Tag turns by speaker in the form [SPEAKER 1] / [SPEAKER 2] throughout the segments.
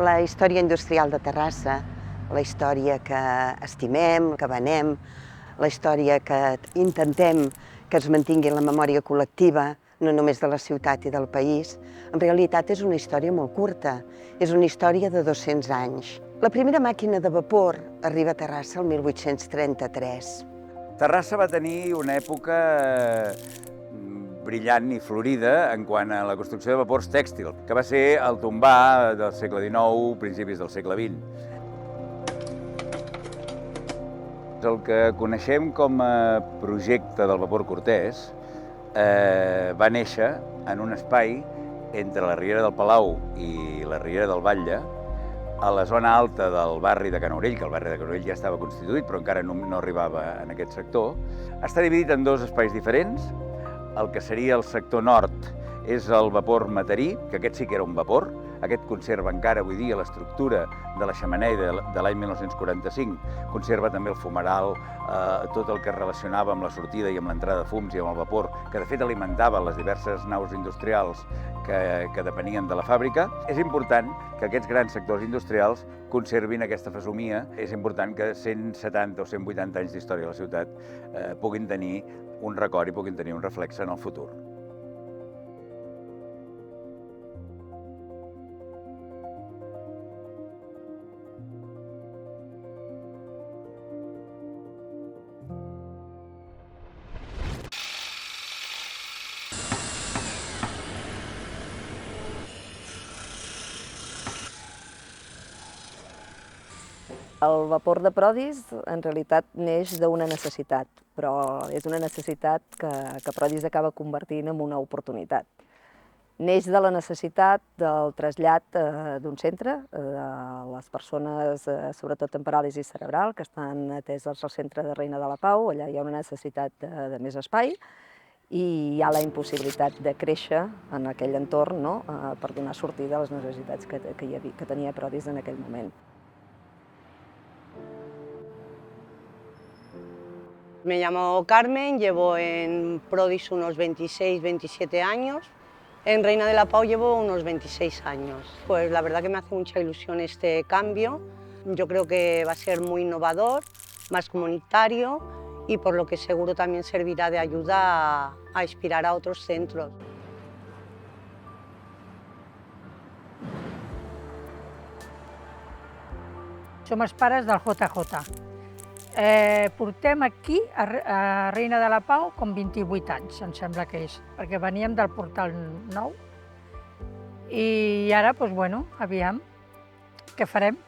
[SPEAKER 1] La història industrial de Terrassa, la història que estimem, que venem, la història que intentem que es mantingui en la memòria col·lectiva, no només de la ciutat i del país, en realitat és una història molt curta, és una història de 200 anys. La primera màquina de vapor arriba a Terrassa el 1833.
[SPEAKER 2] Terrassa va tenir una època brillant i florida en quant a la construcció de vapors tèxtil, que va ser el tombar del segle XIX, principis del segle XX. El que coneixem com a projecte del vapor Cortès va néixer en un espai entre la Riera del Palau i la Riera del Batlle, a la zona alta del barri de Canorell, que el barri de Canorell ja estava constituït, però encara no arribava en aquest sector. Està dividit en dos espais diferents. El que seria el sector nord és el vapor Matarí, que aquest sí que era un vapor. Aquest conserva encara avui dia l'estructura de la xemeneia de l'any 1945, conserva també el fumeral, tot el que es relacionava amb la sortida i amb l'entrada de fums i amb el vapor, que de fet alimentava les diverses naus industrials que depenien de la fàbrica. És important que aquests grans sectors industrials conservin aquesta fesomia. És important que 170 o 180 anys d'història de la ciutat puguin tenir un record i puguin tenir un reflex en el futur.
[SPEAKER 3] El vapor de Prodis en realitat neix d'una necessitat, però és una necessitat que Prodis acaba convertint en una oportunitat. Neix de la necessitat del trasllat d'un centre de les persones, sobretot amb paràlisi cerebral, que estan ateses al centre de Reina de la Pau. Allà hi ha una necessitat de més espai i hi ha la impossibilitat de créixer en aquell entorn, no?, per donar sortida a les necessitats que tenia Prodis en aquell moment.
[SPEAKER 4] Me llamo Carmen, llevo en Prodis unos 26, 27 años. En Reina de la Pau llevo unos 26 años. Pues la verdad que me hace mucha ilusión este cambio. Yo creo que va a ser muy innovador, más comunitario y por lo que seguro también servirá de ayuda a inspirar a otros centros.
[SPEAKER 5] Som els pares del JJ. Portem aquí, a Reina de la Pau, com 28 anys, em sembla que és, perquè veníem del Portal Nou i ara, doncs, bueno, aviam, què farem?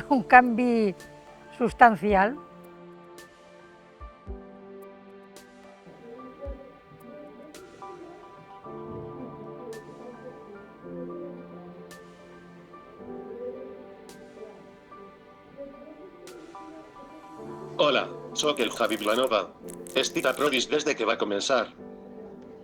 [SPEAKER 5] Un canvi substancial.
[SPEAKER 6] Hola, sóc el Javi Vilanova. Estic a Prodis des de que va començar.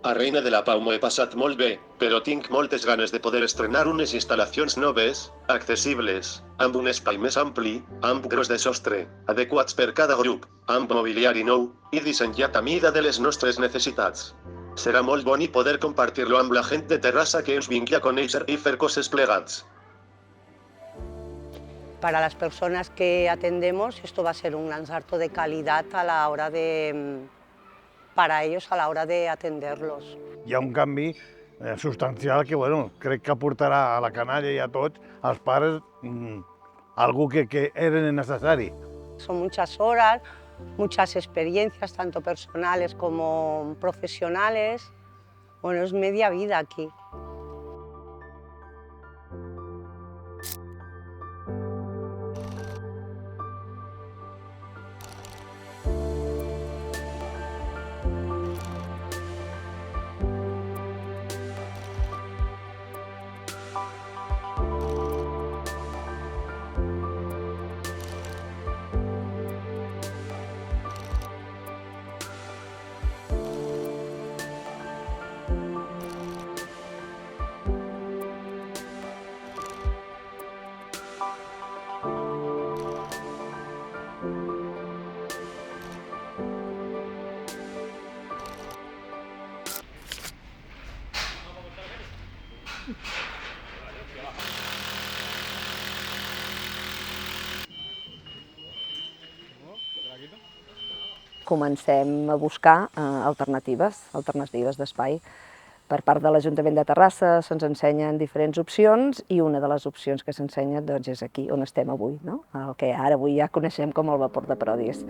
[SPEAKER 6] A Reina de la Pau m'ho he passat molt bé, però tinc moltes ganes de poder estrenar unes instal·lacions noves, accessibles, amb un espai més ampli, amb gros de sostre, adequats per cada grup, amb mobiliari nou, i dissenyat a mida de les nostres necessitats. Serà molt bonic poder compartir-lo amb la gent de Terrassa que ens vingui a conèixer i fer coses plegats.
[SPEAKER 4] Para las personas que atendemos esto va a ser un gran salto de calidad a la hora para ellos a la hora de atenderlos.
[SPEAKER 7] Hi ha un canvi substancial que, bueno, crec que aportarà a la canalla i a tots els pares algo que era necessari.
[SPEAKER 4] Son muchas horas, muchas experiencias, tanto personales como profesionales. Bueno, es media vida aquí.
[SPEAKER 3] Comencem a buscar alternatives d'espai. Per part de l'Ajuntament de Terrassa se'ns ensenyen diferents opcions i una de les opcions que s'ensenya és aquí, on estem avui, no? El que ara avui ja coneixem com el vapor de Prodis.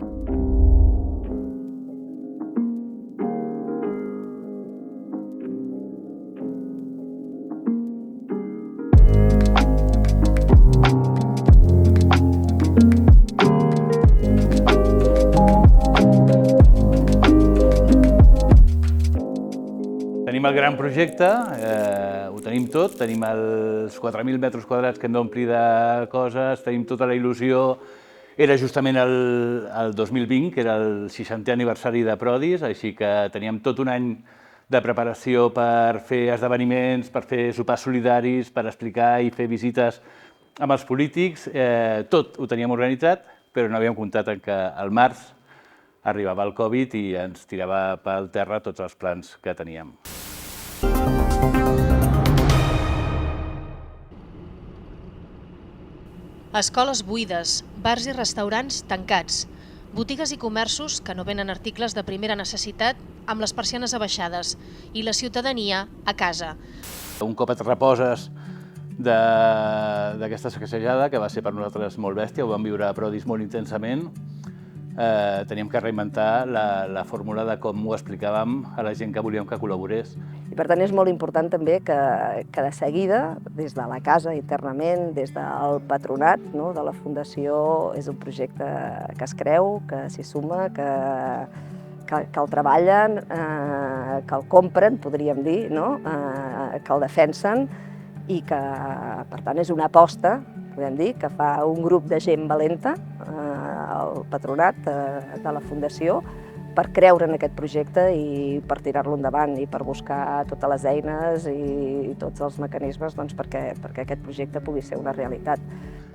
[SPEAKER 8] Tenim el gran projecte, ho tenim tot, tenim els 4.000 metres quadrats que hem d'omplir de coses, tenim tota la il·lusió. Era justament el 2020, que era el 60è aniversari de Prodis, així que teníem tot un any de preparació per fer esdeveniments, per fer sopars solidaris, per explicar i fer visites amb els polítics. Tot ho teníem organitzat, però no havíem comptat que al març arribava el Covid i ens tirava pel terra tots els plans que teníem.
[SPEAKER 9] Escoles buides, bars i restaurants tancats, botigues i comerços que no venen articles de primera necessitat amb les persianes abaixades i la ciutadania a casa.
[SPEAKER 8] Un cop et reposes d'aquesta sacsejada, que va ser per nosaltres molt bèstia, ho vam viure a Prodis molt intensament, teníem que reinventar la fórmula de com ho explicàvem a la gent que volíem que col·laborés.
[SPEAKER 3] I per tant és molt important també que de seguida, des de la casa internament, des del patronat de la Fundació, és un projecte que es creu, que s'hi suma, que el treballen, que el compren, podríem dir, que el defensen i que, per tant, és una aposta, podem dir, que fa un grup de gent valenta, el patronat de la Fundació, per creure en aquest projecte i per tirar-lo endavant i per buscar totes les eines i tots els mecanismes perquè aquest projecte pugui ser una realitat.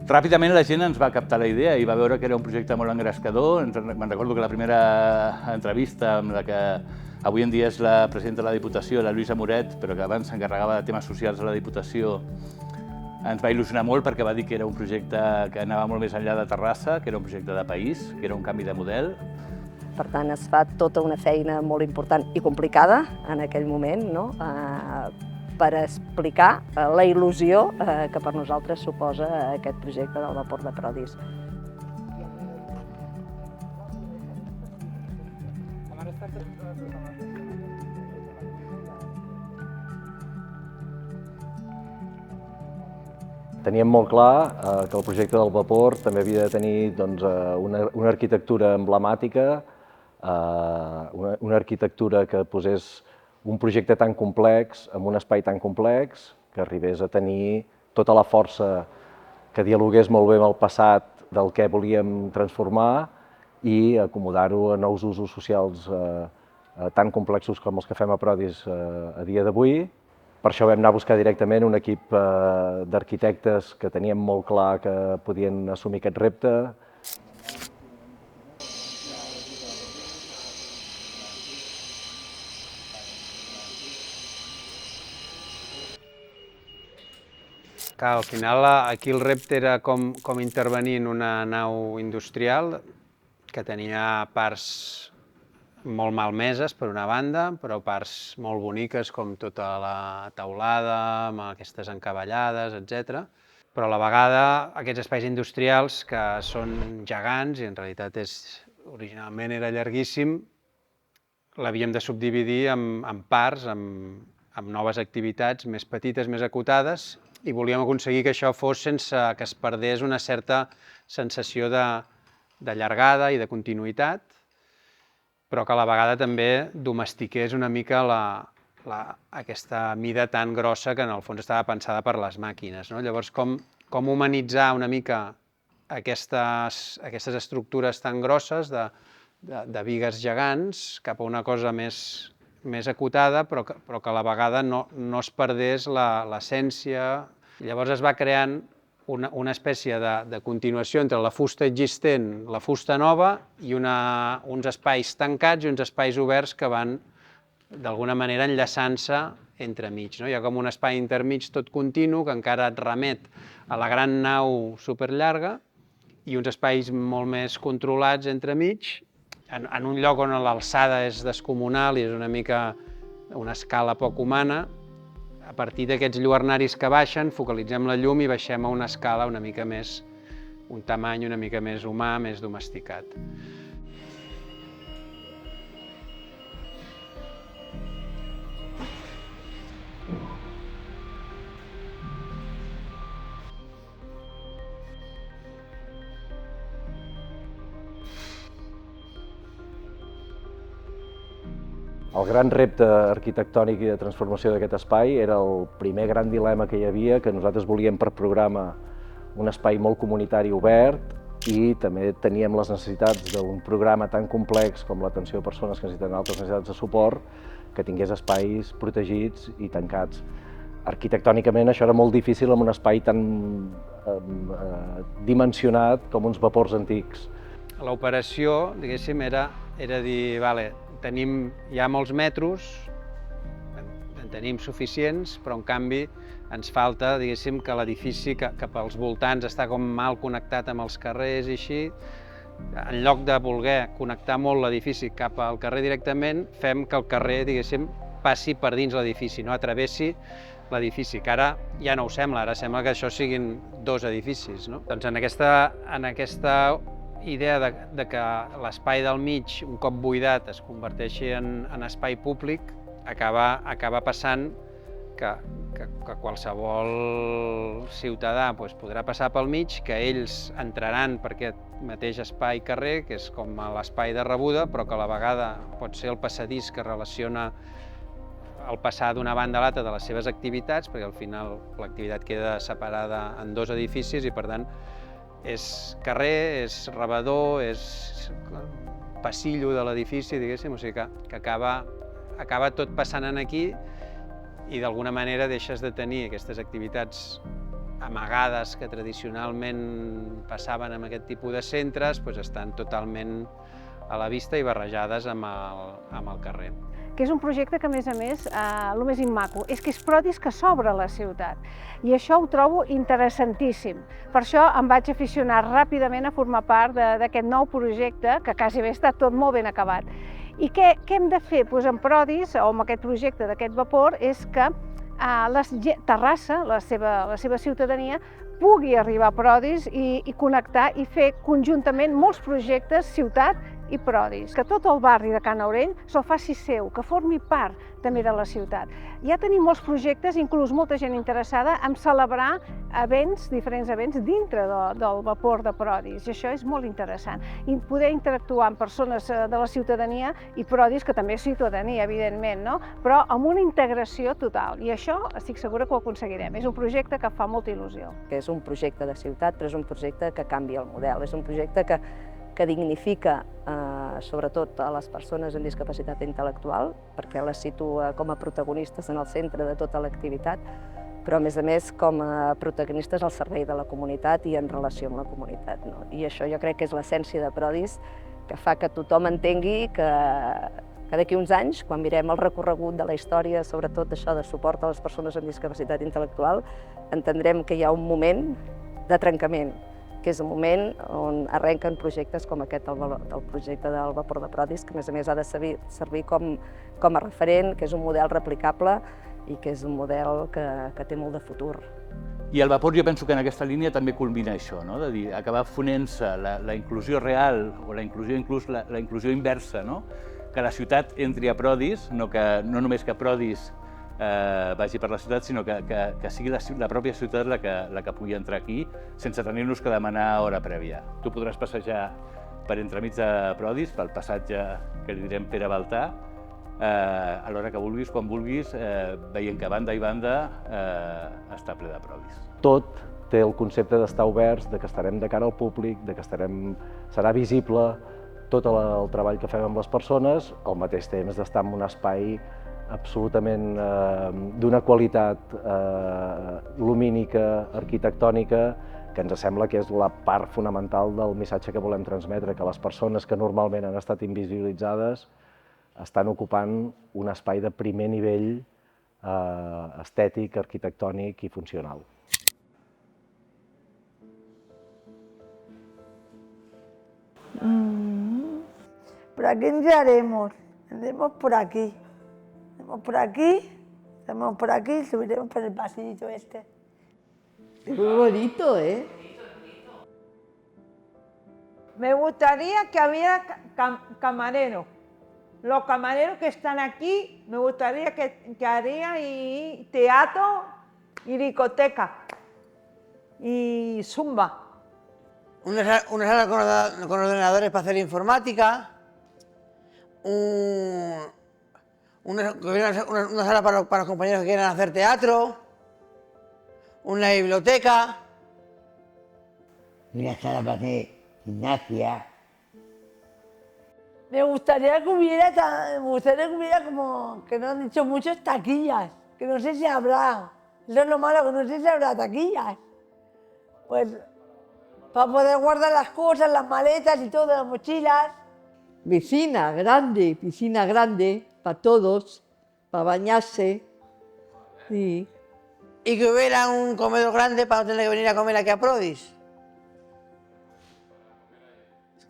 [SPEAKER 8] Ràpidament la gent ens va captar la idea i va veure que era un projecte molt engrescador. Me'n recordo que la primera entrevista amb la que avui en dia és la presidenta de la Diputació, la Lluïsa Moret, però que abans s'encarregava de temes socials a la Diputació, ens va il·lusionar molt perquè va dir que era un projecte que anava molt més enllà de Terrassa, que era un projecte de país, que era un canvi de model.
[SPEAKER 3] Per tant, es fa tota una feina molt important i complicada en aquell moment, per explicar la il·lusió que per nosaltres suposa aquest projecte del vapor de Prodis.
[SPEAKER 10] Teníem molt clar que el projecte del vapor també havia de tenir una arquitectura emblemàtica, una arquitectura que posés un projecte tan complex, amb un espai tan complex, que arribés a tenir tota la força, que dialogués molt bé amb el passat del que volíem transformar i acomodar-ho a nous usos socials tan complexos com els que fem a Prodis a dia d'avui. Per això vam anar a buscar directament un equip d'arquitectes que teníem molt clar que podien assumir aquest repte.
[SPEAKER 11] Al final aquí el repte era com intervenir en una nau industrial que tenia parts molt malmeses per una banda, però parts molt boniques com tota la teulada, amb aquestes encavallades, etc. Però a la vegada aquests espais industrials que són gegants i en realitat originalment era llarguíssim, l'havíem de subdividir en parts, amb noves activitats més petites, més acotades, i volíem aconseguir que això fos sense que es perdés una certa sensació de llargada i de continuïtat, però que a la vegada també domestiqués una mica aquesta mida tan grossa que en el fons estava pensada per les màquines. Llavors, com humanitzar una mica aquestes estructures tan grosses de bigues gegants cap a una cosa més acotada, però que a la vegada no es perdés l'essència. Llavors es va creant una espècie de continuació entre la fusta existent, la fusta nova, i uns espais tancats i uns espais oberts que van, d'alguna manera, enllaçant-se entremig. Hi ha com un espai intermig tot continu que encara et remet a la gran nau superllarga i uns espais molt més controlats entremig, en un lloc on l'alçada és descomunal i és una mica una escala poc humana. A partir d'aquests lluernaris que baixen, focalitzem la llum i baixem a una escala una mica més, un tamany una mica més humà, més domesticat.
[SPEAKER 10] El gran repte arquitectònic i de transformació d'aquest espai era el primer gran dilema que hi havia, que nosaltres volíem per programa un espai molt comunitari obert i també teníem les necessitats d'un programa tan complex com l'atenció a persones que necessiten altres necessitats de suport, que tingués espais protegits i tancats. Arquitectònicament això era molt difícil en un espai tan dimensionat com uns vapors antics.
[SPEAKER 11] L'operació, diguéssim, era dir, vale, tenim ja molts metros, en tenim suficients, però en canvi ens falta, diguéssim, que l'edifici cap als voltants està com mal connectat amb els carrers i així. En lloc de voler connectar molt l'edifici cap al carrer directament, fem que el carrer, diguéssim, passi per dins l'edifici, no atravessi l'edifici, que ara ja no ho sembla, ara sembla que això siguin dos edificis, no? Doncs en aquesta idea de que l'espai del mig, un cop buidat, es converteixi en espai públic, acaba passant que qualsevol ciutadà podrà passar pel mig, que ells entraran per aquest mateix espai-carrer, que és com l'espai de rebuda, però que a la vegada pot ser el passadís que relaciona el passar d'una banda a l'altra de les seves activitats, perquè al final l'activitat queda separada en dos edificis i, per tant, és carrer, és rebedor, és passillo de l'edifici, diguéssim, o sigui que acaba tot passant aquí i d'alguna manera deixes de tenir aquestes activitats amagades que tradicionalment passaven en aquest tipus de centres, estan totalment a la vista i barrejades amb el carrer.
[SPEAKER 12] Que és un projecte que, a més, el més immaco és que és Prodis que s'obre a la ciutat. I això ho trobo interessantíssim. Per això em vaig aficionar ràpidament a formar part d'aquest nou projecte, que quasi bé està tot molt ben acabat. I què hem de fer amb Prodis, o amb aquest projecte d'aquest vapor, és que Terrassa, la seva ciutadania, pugui arribar a Prodis i connectar i fer conjuntament molts projectes, ciutat i Prodis. Que tot el barri de Can Aurell se'l faci seu, que formi part també de la ciutat. Ja tenim molts projectes, inclús molta gent interessada en celebrar diferents events dintre del vapor de Prodis, i això és molt interessant. I poder interactuar amb persones de la ciutadania i Prodis, que també és ciutadania, evidentment, no? Però amb una integració total, i això estic segura que ho aconseguirem. És un projecte que fa molta il·lusió.
[SPEAKER 3] És un projecte de ciutat, però és un projecte que canvia el model, és un projecte que dignifica sobretot a les persones amb discapacitat intel·lectual, perquè les situa com a protagonistes en el centre de tota l'activitat, però a més com a protagonistes al servei de la comunitat i en relació amb la comunitat. I això jo crec que és l'essència de Prodis, que fa que tothom entengui que d'aquí uns anys, quan mirem el recorregut de la història, sobretot això de suport a les persones amb discapacitat intel·lectual, entendrem que hi ha un moment de trencament, que és el moment on arrenquen projectes com aquest, el projecte del vapor de Prodis, que a més ha de servir com a referent, que és un model replicable i que és un model que té molt de futur.
[SPEAKER 8] I el vapor jo penso que en aquesta línia també culmina això, no? De dir, acabar fonent-se la inclusió real o la inclusió inversa, no? Que la ciutat entri a Prodis, no només que Prodis vagi per la ciutat, sinó que sigui la pròpia ciutat la que pugui entrar aquí sense tenir-nos que demanar hora prèvia. Tu podràs passejar per entremig de Prodis, pel passatge que li direm Pere Baltà, a l'hora que vulguis, quan vulguis, veient que banda i banda està ple de Prodis.
[SPEAKER 10] Tot té el concepte d'estar oberts, de que estarem de cara al públic, de que serà visible tot el treball que fem amb les persones, al mateix temps d'estar en un espai absolutament d'una qualitat lumínica, arquitectònica, que ens sembla que és la part fonamental del missatge que volem transmetre, que les persones que normalment han estat invisibilitzades estan ocupant un espai de primer nivell estètic, arquitectònic i funcional.
[SPEAKER 13] ¿Por aquí entraremos? Entremos por aquí. Entremos por aquí, estamos por aquí y subiremos por el pasillito este.
[SPEAKER 14] Muy bonito, ¿eh?
[SPEAKER 12] Me gustaría que hubiera camareros. Los camareros que están aquí, me gustaría que haría y teatro y discoteca y zumba.
[SPEAKER 15] Una sala con ordenadores para hacer informática, una sala para los compañeros que quieran hacer teatro, una biblioteca.
[SPEAKER 14] Una sala para hacer gimnasia.
[SPEAKER 13] Me gustaría que hubiera como, que no han dicho muchos, taquillas, que no sé si habrá. Eso es lo malo, que no sé si habrá taquillas. Pues, para poder guardar las cosas, las maletas y todo, las mochilas.
[SPEAKER 14] Piscina grande para todos, para bañarse. Sí.
[SPEAKER 15] Y que hubiera un comedor grande para no tener que venir a comer aquí a Prodis.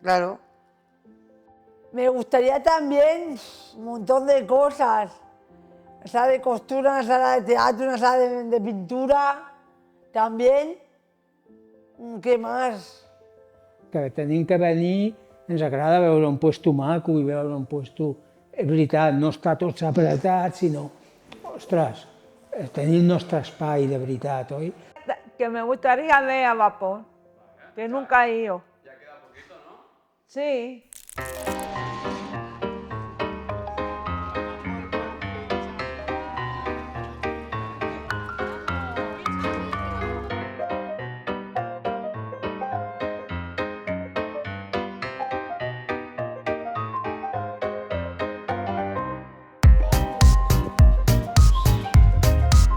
[SPEAKER 15] Claro.
[SPEAKER 13] Me gustaría también un montón de cosas. Una sala de costura, una sala de teatro, una sala de pintura, también. Què més?
[SPEAKER 16] Que tenim que venir, ens agrada veure un puesto maco i veure un puesto... És veritat, no està tots apretats, sinó, ostres, tenir el nostre espai de veritat, oi?
[SPEAKER 12] Que me gustaría ver a vapor, que nunca he ido. Ya queda poquito, ¿no? Sí.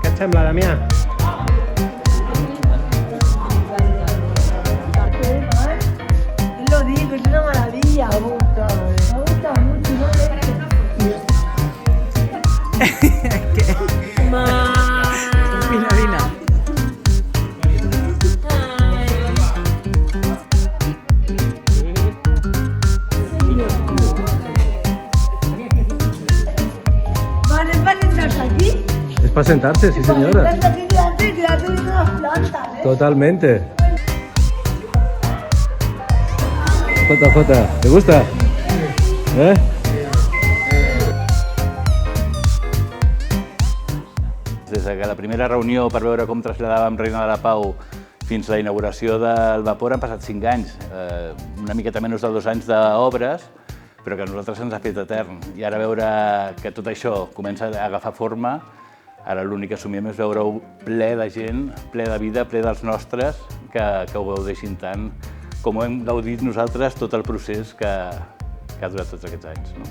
[SPEAKER 16] Què et sembla, Damià?
[SPEAKER 13] Lo digo, es una maravilla. Me gusta mucho, ¿no?
[SPEAKER 17] Vina.
[SPEAKER 13] Vale, ¿para sentarse aquí?
[SPEAKER 10] Es para sentarse, sí señora.
[SPEAKER 13] Para sentarse aquí delante de unas plantas, ¿eh?
[SPEAKER 10] Totalmente. Jota, ¿te gusta? ¿Eh?
[SPEAKER 8] Des que la primera reunió per veure com traslladàvem Reina de la Pau fins a la inauguració del vapor han passat 5 anys, una miqueta menys de 2 anys d'obres, però que a nosaltres ens ha fet etern. I ara veure que tot això comença a agafar forma, ara l'únic que assumim és veure-ho ple de gent, ple de vida, ple dels nostres, que ho gaudeixin tant com ho hem gaudit nosaltres tot el procés que ha durat tots aquests anys. No?